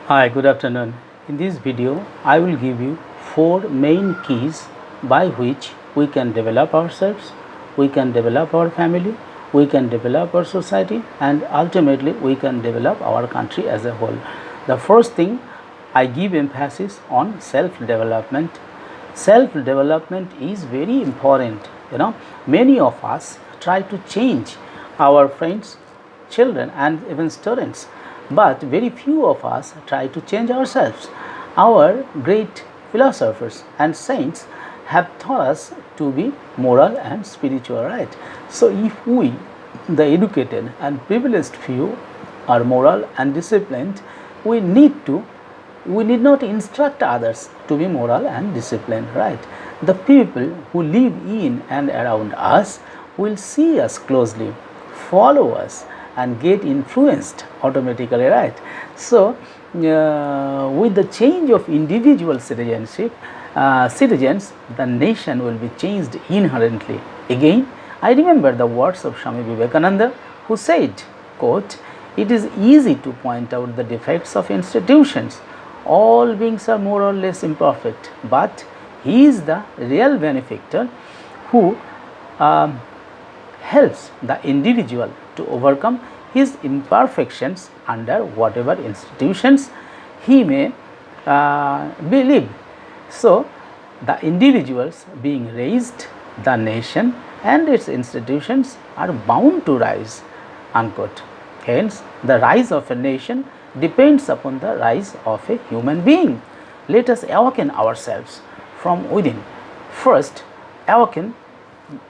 Hi, good afternoon. In this video, I will give you 4 main keys by which we can develop ourselves, we can develop our family, we can develop our society, and ultimately we can develop our country as a whole. The first thing, I give emphasis on self-development. Self-development is very important. Many of us try to change our friends, children, and even students, but very few of us try to change ourselves. Our great philosophers and saints have taught us to be moral and spiritual, right? So if we, the educated and privileged few, are moral and disciplined, we need not instruct others to be moral and disciplined, right? The people who live in and around us will see us closely, follow us, and get influenced automatically, right? So with the change of individual citizenship, citizens, the nation will be changed inherently. Again, I remember the words of Swami Vivekananda, who said, quote, "It is easy to point out the defects of institutions. All beings are more or less imperfect, but he is the real benefactor who helps the individual to overcome his imperfections under whatever institutions he may believe." So, the individuals being raised, the nation and its institutions are bound to rise, unquote. Hence, the rise of a nation depends upon the rise of a human being. Let us awaken ourselves from within. First, awaken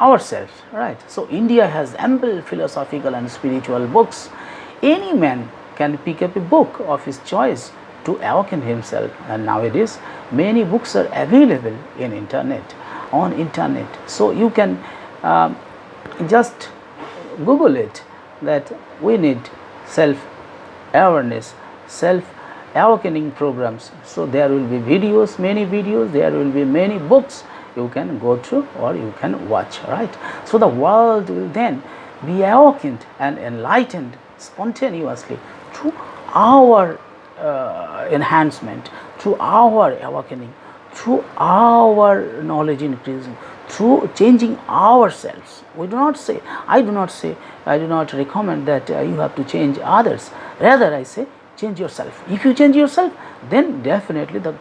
ourselves, right? So India has ample philosophical and spiritual books. Any man can pick up a book of his choice to awaken himself, and nowadays many books are available on internet. So you can just Google it, that we need self awareness, self awakening programs. So there will be videos, many videos, there will be many books you can go through or you can watch, right? So the world will then be awakened and enlightened spontaneously through our enhancement, through our awakening, through our knowledge increasing, through changing ourselves. I do not recommend that you have to change others. Rather, I say change yourself. If you change yourself, then definitely the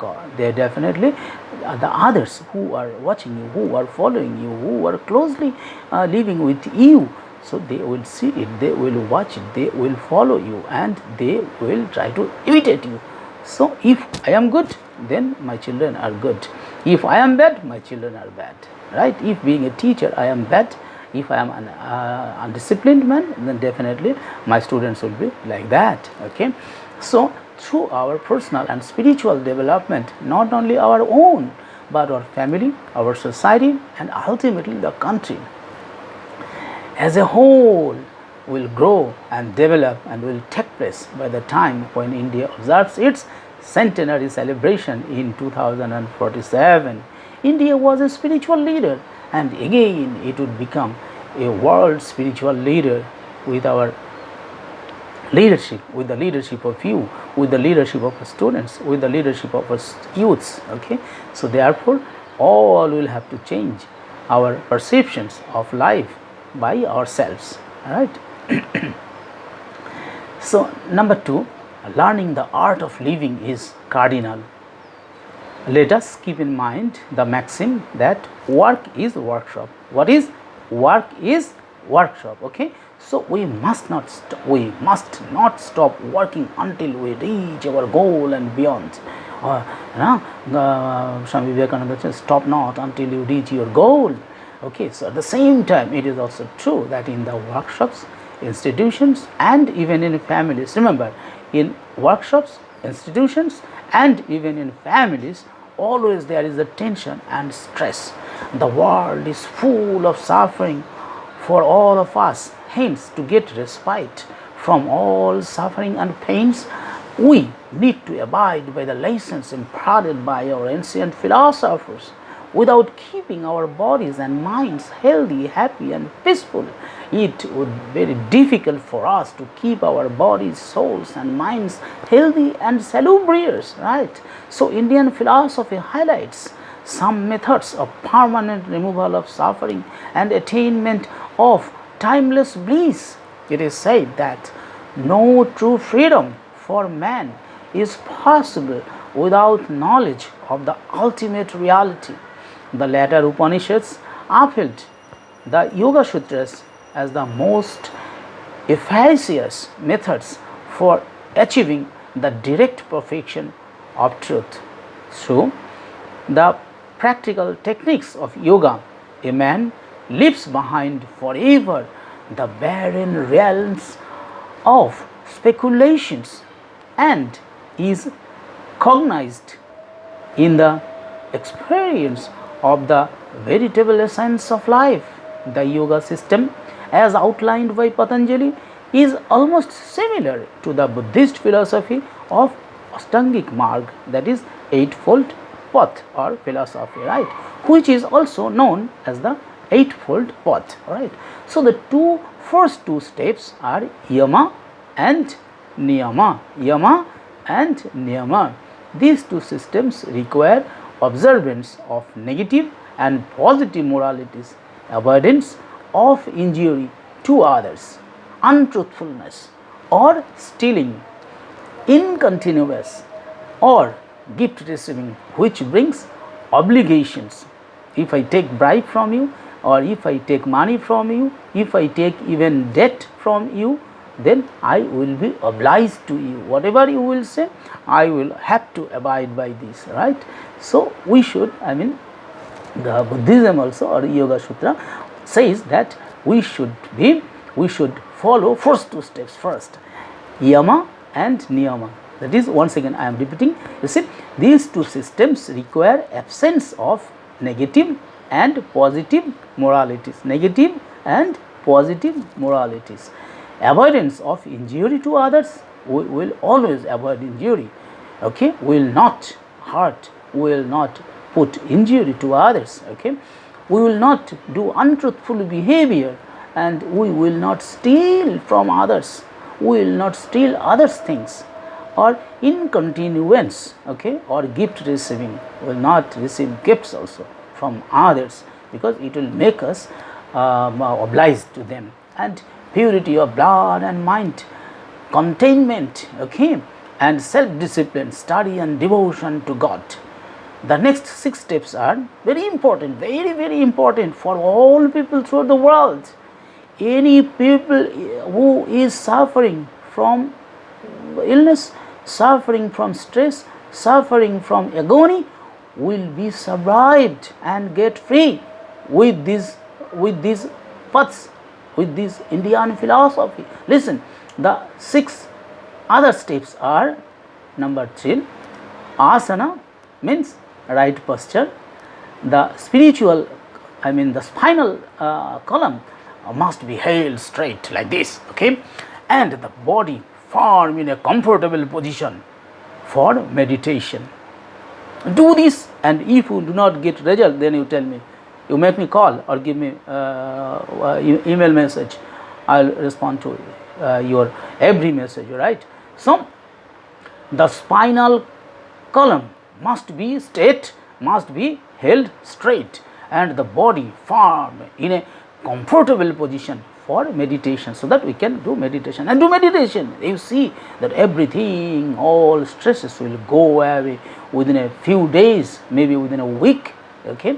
others who are watching you, who are following you, who are closely living with you, so they will see it, they will watch it, they will follow you, and they will try to imitate you. So if I am good, then my children are good. If I am bad, my children are bad, right? If being a teacher I am bad, if I am an undisciplined man, then definitely my students will be like that. Okay, so through our personal and spiritual development, not only our own, but our family, our society, and ultimately the country as a whole will grow and develop and will take place by the time when India observes its centenary celebration in 2047. India was a spiritual leader, and again it would become a world spiritual leader with our leadership, with the leadership of you, with the leadership of our students, with the leadership of our youths. Okay, so therefore all will have to change our perceptions of life by ourselves, right? So number 2, learning the art of living is cardinal. Let us keep in mind the maxim that work is workshop. What is work is workshop? Okay, so we must not stop working until we reach our goal and beyond. Swami Vivekananda says, stop not until you reach your goal. Okay, so at the same time, it is also true that in the workshops, institutions, and even in families, remember, in workshops, institutions, and even in families, always there is a tension and stress. The world is full of suffering for all of us. Hence, to get respite from all suffering and pains, we need to abide by the lessons imparted by our ancient philosophers. without keeping our bodies and minds healthy, happy and peaceful, it would be very difficult for us to keep our bodies, souls and minds healthy and salubrious, right? So Indian philosophy highlights some methods of permanent removal of suffering and attainment of timeless bliss. It is said that no true freedom for man is possible without knowledge of the ultimate reality. The latter Upanishads upheld the Yoga Sutras as the most efficacious methods for achieving the direct perfection of truth. Through the practical techniques of yoga, a man leaves behind forever the barren realms of speculations and is cognized in the experience of the veritable essence of life. The yoga system, as outlined by Patanjali, is almost similar to the Buddhist philosophy of Astangik Marg, that is eightfold path or philosophy, right, which is also known as the eightfold path, right. So the first two steps are Yama and Niyama. Yama and Niyama. These two systems require observance of negative and positive moralities, avoidance of injury to others, untruthfulness or stealing, incontinuous or gift receiving, which brings obligations. If I take bribe from you, or if I take money from you, if I take even debt from you, then I will be obliged to you. Whatever you will say, I will have to abide by this, right? So we should, the Buddhism also, or Yoga Sutra says that we should follow first two steps first, Yama and Niyama. That is, once again I am repeating, you see, these two systems require absence of negative and positive moralities, avoidance of injury to others. We will always avoid injury, okay, we will not hurt, we will not put injury to others, okay, we will not do untruthful behavior, and we will not steal from others, we will not steal others' things, or incontinuance, okay, or gift receiving, we will not receive gifts also from others, because it will make us obliged to them, and purity of blood and mind, containment, okay, and self-discipline, study and devotion to God. The next 6 steps are very important, very, very important for all people throughout the world. Any people who is suffering from illness, suffering from stress, suffering from agony, will be survived and get free with these paths, with this Indian philosophy. Listen, the 6 other steps are: number 3, Asana, means right posture. The spiritual, the spinal column must be held straight like this, okay, and the body firm in a comfortable position for meditation. Do this, and if you do not get result, then you tell me, you make me call or give me email message. I will respond to your every message, right? So the spinal column must be straight, must be held straight, and the body firm in a comfortable position for meditation, so that we can do meditation. And do meditation, you see that everything, all stresses will go away within a few days, maybe within a week, okay,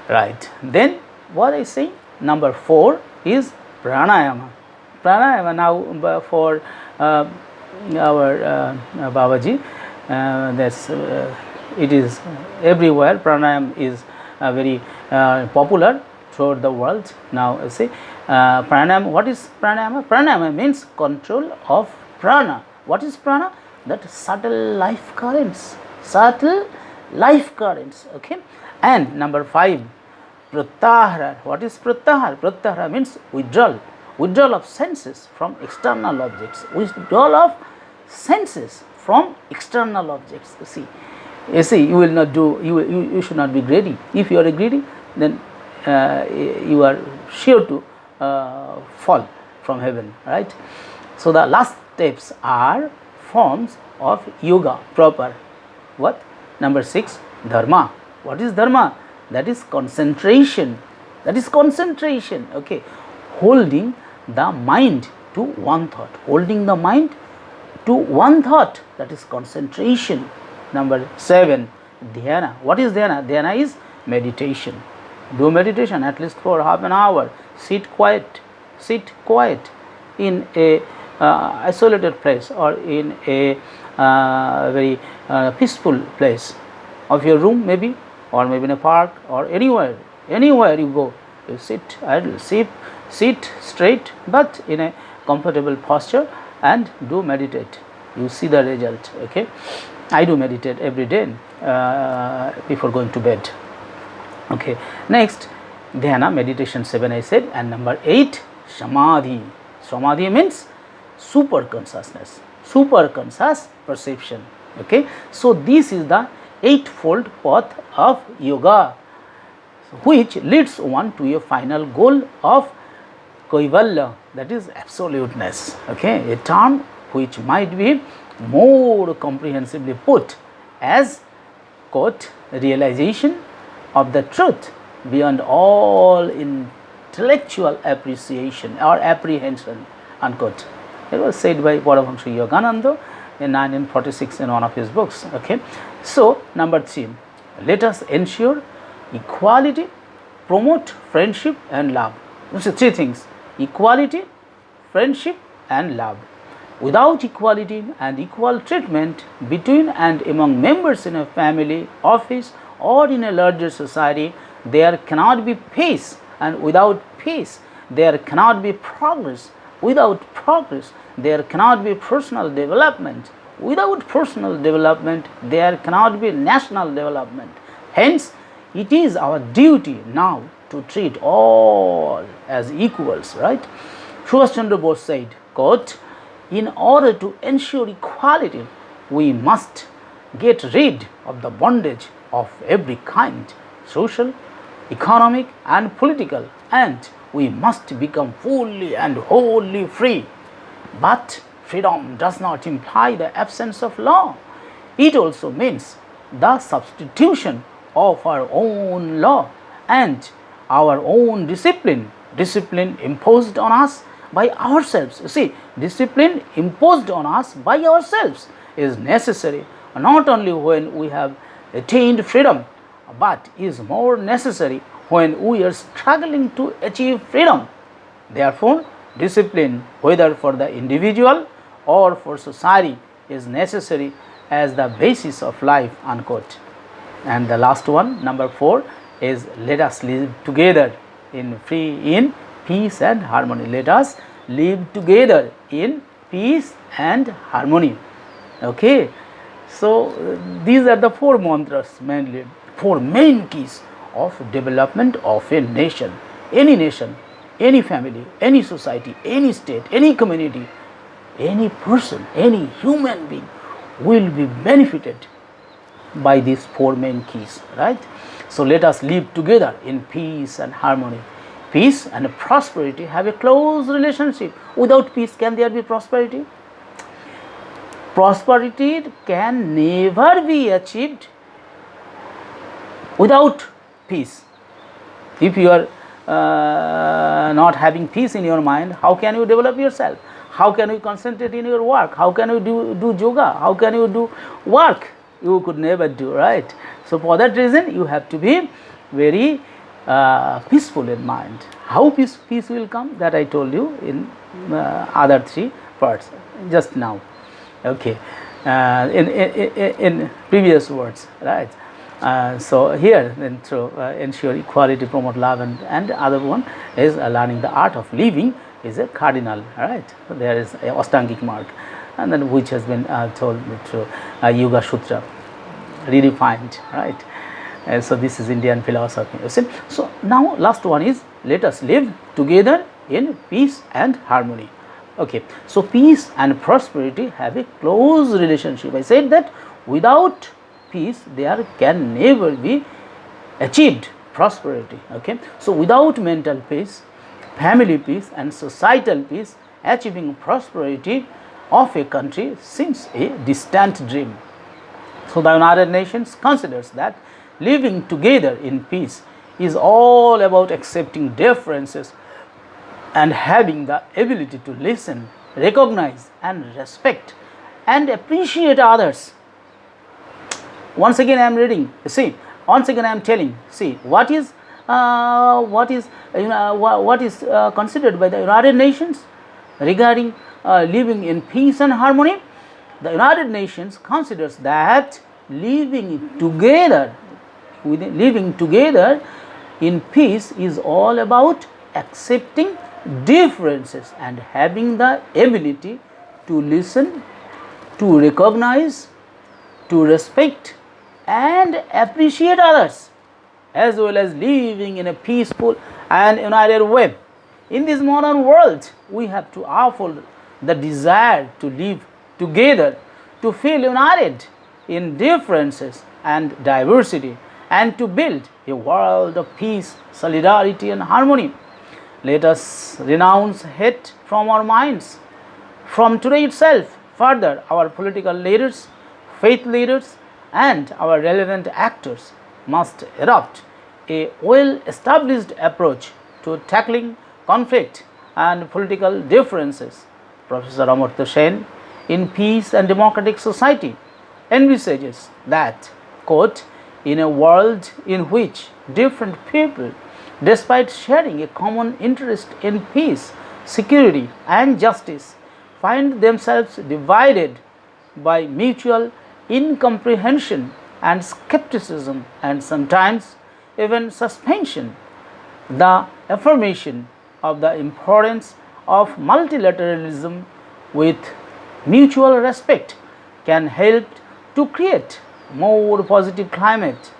right. Then what I say, number 4 is Pranayama. Pranayama, now for our Babaji, it is everywhere. Pranayam is very popular throughout the world. Now see, Pranayam, what is Pranayama? Pranayama means control of prana. What is prana? That subtle life currents, okay. And number 5, Pratyahara. What is Pratyahara? Pratyahara means withdrawal of senses from external objects, withdrawal of senses from external objects. You see, You see, you will not do, you should not be greedy. If you are a greedy, then you are sure to fall from heaven, right? So the last steps are forms of yoga proper. What? Number 6, dharma. What is dharma? That is concentration. That is concentration. Okay, holding the mind to one thought. Holding the mind to one thought. That is concentration. Number 7, dhyana. What is dhyana? Dhyana is meditation. Do meditation at least for half an hour. Sit quiet. Sit quiet in a isolated place or in a very peaceful place of your room, maybe, or maybe in a park or anywhere. Anywhere you go, you sit idle, sit straight, but in a comfortable posture, and do meditate. You see the result. Okay, I do meditate every day before going to bed. Okay, next, dhyana, meditation 7 I said, and number 8, samadhi. Samadhi means super consciousness, super conscious perception. Okay, so this is the eightfold path of yoga, which leads one to a final goal of kaivalya, that is absoluteness. Okay, a term which might be more comprehensively put as, quote, realization of the truth beyond all intellectual appreciation or apprehension, unquote. It was said by Patanjali Yogananda in 1946 in one of his books. Okay, so number 3, let us ensure equality, promote friendship and love. These are 3 things: equality, friendship and love. Without equality and equal treatment between and among members in a family, office, or in a larger society, there cannot be peace, and without peace there cannot be progress. Without progress there cannot be personal development. Without personal development there cannot be national development. Hence, it is our duty now to treat all as equals, right? Subhash Chandra Bose said, quote, in order to ensure equality, we must get rid of the bondage of every kind, social, economic and political, and we must become fully and wholly free. But freedom does not imply the absence of law. It also means the substitution of our own law and our own discipline, discipline imposed on us by ourselves. You see, discipline imposed on us by ourselves is necessary not only when we have attained freedom, but is more necessary when we are struggling to achieve freedom. Therefore, discipline, whether for the individual or for society, is necessary as the basis of life, unquote. And the last one, number 4, is let us live together in peace and harmony. Let us live together in peace and harmony. Okay, so these are the 4 mantras, mainly 4 main keys of development of a nation, any family, any society, any state, any community, any person, any human being will be benefited by these 4 main keys, right? So let us live together in peace and harmony. Peace and prosperity have a close relationship. Without peace, can there be prosperity? Prosperity can never be achieved without peace. If you are not having peace in your mind, how can you develop yourself? How can you concentrate in your work? How can you do yoga? How can you do work? You could never do, right? So for that reason, you have to be very peaceful in mind. How peace will come, that I told you in other 3 parts just now. Okay, in previous words, right? So here, then, to ensure equality, promote love, and other one is learning the art of living is a cardinal, right? So there is a Astangik Marg, and then which has been told through Yoga Sutra, redefined, right? So this is Indian philosophy. You see? So now last one is let us live together in peace and harmony. Okay, so peace and prosperity have a close relationship. I said that without peace, there can never be achieved prosperity. Okay, so without mental peace, family peace, and societal peace, achieving prosperity of a country seems a distant dream. So the United Nations considers that living together in peace is all about accepting differences and having the ability to listen, recognize, and respect and appreciate others. Once again I am reading, see, once again I am telling, see, what is considered by the United Nations regarding living in peace and harmony. The United Nations considers that living together in peace is all about accepting differences and having the ability to listen, to recognize, to respect and appreciate others, as well as living in a peaceful and united way. In this modern world, we have to uphold the desire to live together, to feel united in differences and diversity, and to build a world of peace, solidarity, and harmony. Let us renounce hate from our minds from today itself. Further, our political leaders, faith leaders, and our relevant actors must adopt a well-established approach to tackling conflict and political differences. Professor Amartya Sen, in Peace and Democratic Society, envisages that, quote, in a world in which different people, despite sharing a common interest in peace, security, and justice, find themselves divided by mutual incomprehension and skepticism, and sometimes even suspension, the affirmation of the importance of multilateralism with mutual respect can help to create more positive climate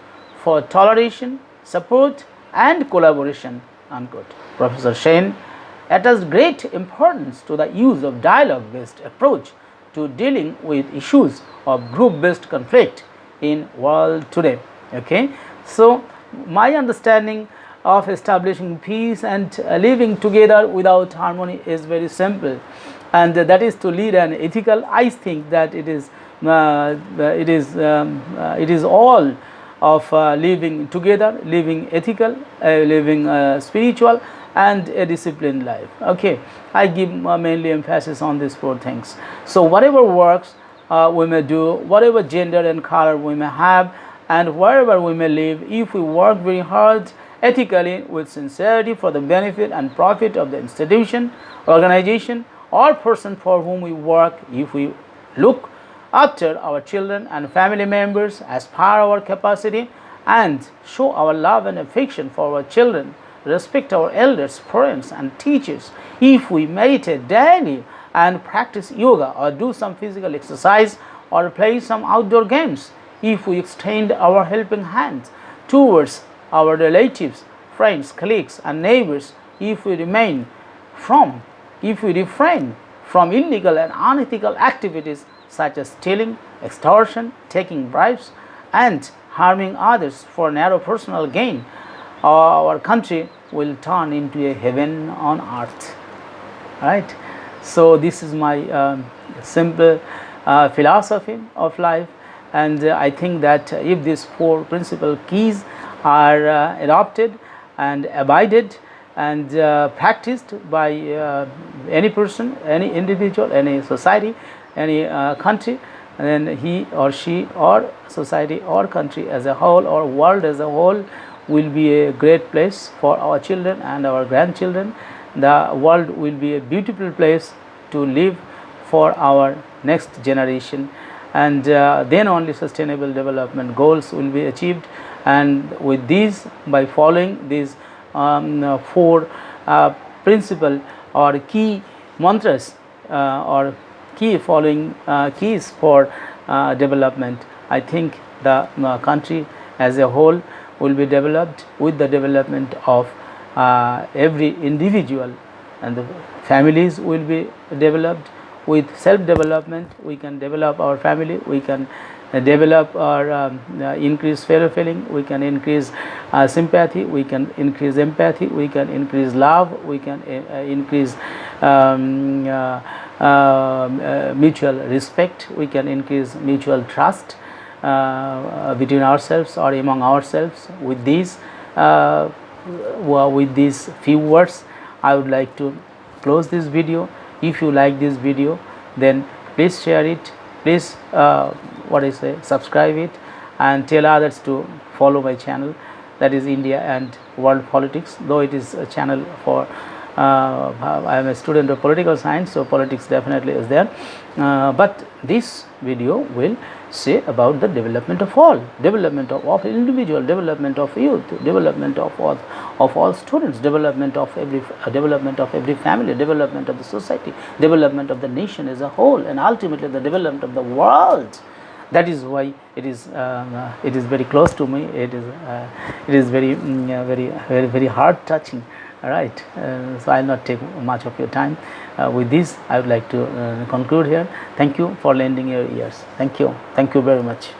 for toleration, support, and collaboration, unquote. Professor Sen attached great importance to the use of dialogue-based approach to dealing with issues of group-based conflict in world today. Okay, so my understanding of establishing peace and living together without harmony is very simple, and that is to lead an ethical. I think that it is all of living together, living ethical, living spiritual, and a disciplined life. Okay, I give mainly emphasis on these four things. So whatever works we may do, whatever gender and color we may have, and wherever we may live, if we work very hard, ethically, with sincerity for the benefit and profit of the institution, organization, or person for whom we work, if we look after our children and family members as per our capacity, and show our love and affection for our children, respect our elders, parents, and teachers, if we meditate daily and practice yoga or do some physical exercise or play some outdoor games, if we extend our helping hands towards our relatives, friends, colleagues, and neighbors, if we refrain from illegal and unethical activities such as stealing, extortion, taking bribes, and harming others for narrow personal gain, our country will turn into a heaven on earth. Right? So this is my simple philosophy of life, and I think that if these four principal keys are adopted and abided and practiced by any person, any individual, any society, any country, then he or she or society or country as a whole or world as a whole will be a great place for our children and our grandchildren. The world will be a beautiful place to live for our next generation, and then only sustainable development goals will be achieved. And with these, by following these four principal or key mantras or key following keys for development, I think the country as a whole will be developed with the development of every individual, and the families will be developed with self-development. We can develop our family, we can develop or increase fear feeling, we can increase sympathy, we can increase empathy, we can increase love, we can increase mutual respect, we can increase mutual trust between ourselves or among ourselves. With these few words, I would like to close this video. If you like this video, then please share it, please subscribe it, and tell others to follow my channel, that is India and World Politics. Though it is a channel for I am a student of political science, so politics definitely is there, but this video will say about the development of all, development of individual, development of youth, development of all students, development of every family, development of the society, development of the nation as a whole, and ultimately the development of the world. That is why it is very close to me. It is very heart touching. Right, so I will not take much of your time. With this, I would like to conclude here. Thank you for lending your ears. Thank you very much.